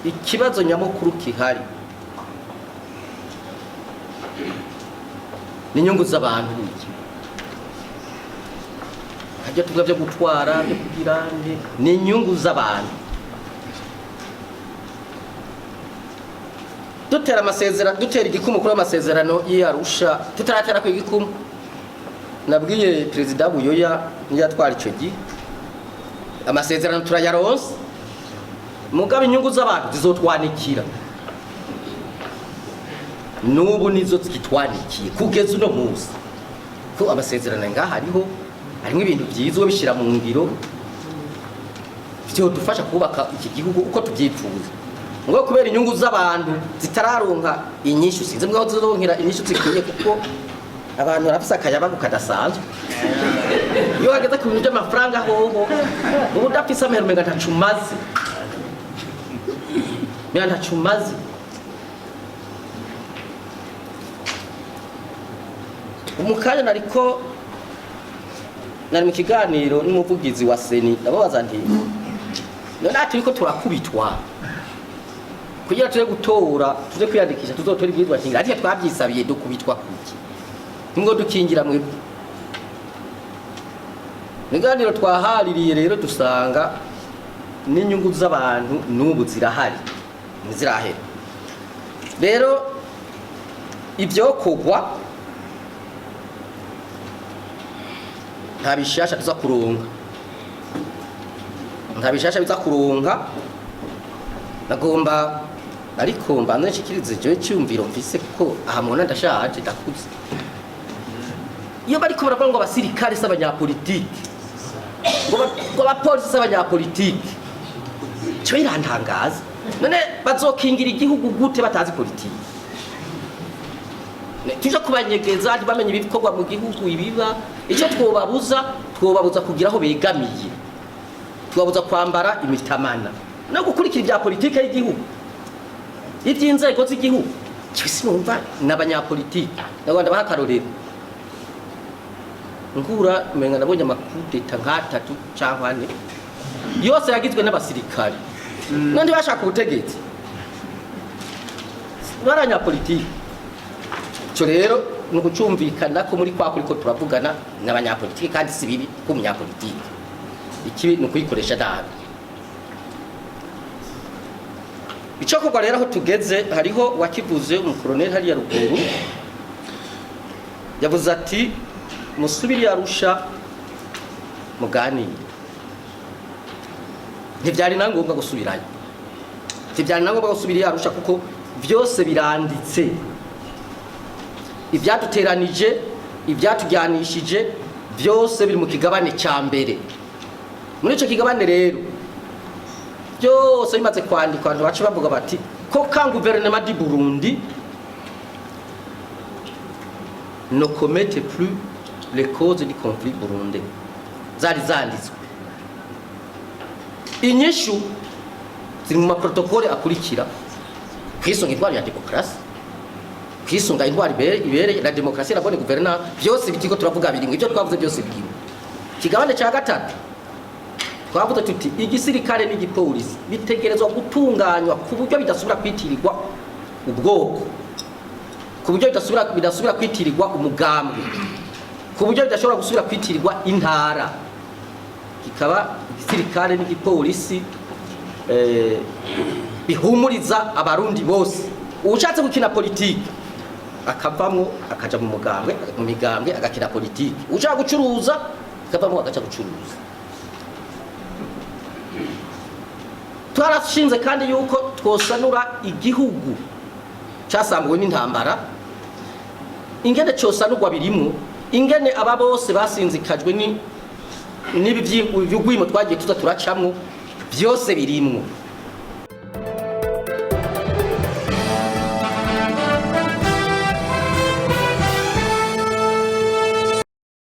ikibazo nyamukuru kihari ni inyungu z'abantu n'iki hajya tuvuga byo gutwara byo kugira ni inyungu z'abantu. dutera igikumu kuri amasezerano y'Arusha tutaratera ku igikumu, nabwiye Perezida Buyoya niyatwara icyo gihe amasezerano turayaronse mugabe inyungu z'abantu zizotwanikira n'ubu nizo zitwanikiye kugeza uno munsi ko amasezerano ngaha harimo ibintu byiza bishira mu ngiro byo dufasha kubaka iki gihugu uko tubyifuza, ngo kubera inyungu z'abantu zitararonka inyishu sinze mwaho zizonkira inyishu zikwiye kuko abantu barafise akayabagu kadasanzwe. Iyo hageze ku bintu by'amafaranga hoho ubu dafise amahera menga ntacumaze umukanya nari mu kiganiro n'umuvugizi wa Seni ndababaza nti none ati ko turakubitwa kugira tuje gutora tuje kwiyandikisha tuzotora ibwirizwa shingiro ati twabyisabiye dukubitwa kuki ngo dukingira mwe niganiro twahaririye rero dusanga n'inyungu z'abantu n'ubu zirahari nizirahera rero ibyo kugwa nta bishasha tuza kuronka nagomba ariko mbanze nshikirize je cyumviro mfise kuko aha mubona ndashaje ndakuze. Iyo bariko baravuga ngo abasirikare s'abanyapolitike ngo abapolisi s'abanyapolitike cyo irantangaza, none bazokingira igihugu gute batazi politike? Tuje kubanyegeza ntibamenye ibikorwa mu gihugu ibiba, icyo twobabuza kugira aho begamiye, twobabuza kwambara imitamana no gukurikira ibya politike y'igihugu iby'inzego z'igihugu. Cyose numva n'abanyapolitike n'abandi bahakarorero ngura menga nabonye amakudeta nk'atatu cyangwa ane yose yagizwe n'abasirikare nandi bashaka ubutegetsi n'abanyapolitike. Cyo rero nugucumvikana ko muri kwa kuri ko turavugana n'abanyapolitike kandi si bibi ko umunyapolitike ikibi nukuyikoresha nabi. Ico kugwa rero aho tugeze hariho wakivuze umukoloneli hari ya ruguru yavuze ati musubiri Arusha muganire. Ntibyari nangombwa gusubirayo, ntibyari nangombwa gusubira Arusha kuko byose biranditse, ibyaduteranije ibyatujyanishije byose biri mu kigabane cya mbere. Muri ico kigabane rero byose bimaze kwandikwa abantu bacu bavuga bati ko ka gouvernement du Burundi ne commette plus les causes du conflit burundais zari zanditswe. Inyishu ziri mu maprotokole akurikira kwisunga intwari ya demokarasi, kwisunga intwari ibereye na demokarasi na bonne gouvernance, byose bitiko turavuga birimwe ibyo twavuze byose birimwe. Kigabane cya gatatu twavuze tuti igisirikare n'igipolisi bitegerezwa gutunganywa ku buryo bidasubira kwitirirwa ubwoko, ku buryo bidasubira kwitirirwa umugambwe, ku buryo bidashobora gusubira kwitirirwa intara. Kikaba igisirikare n'igipolisi bihumuriza abarundi bose. Ushatse gukina politiki akavamwo akaja mu migambwe agakina politiki, ushaka gucuruza akavamwo agaca gucuruza. Twarashinze kandi yuko twosanura igihugu cyasambuwe n'intambara, ingene cyosanurwa birimo, ingene aba bose basinzikajwe n'ibi by'ugwimo twagiye tuza turacamwo byose birimwo.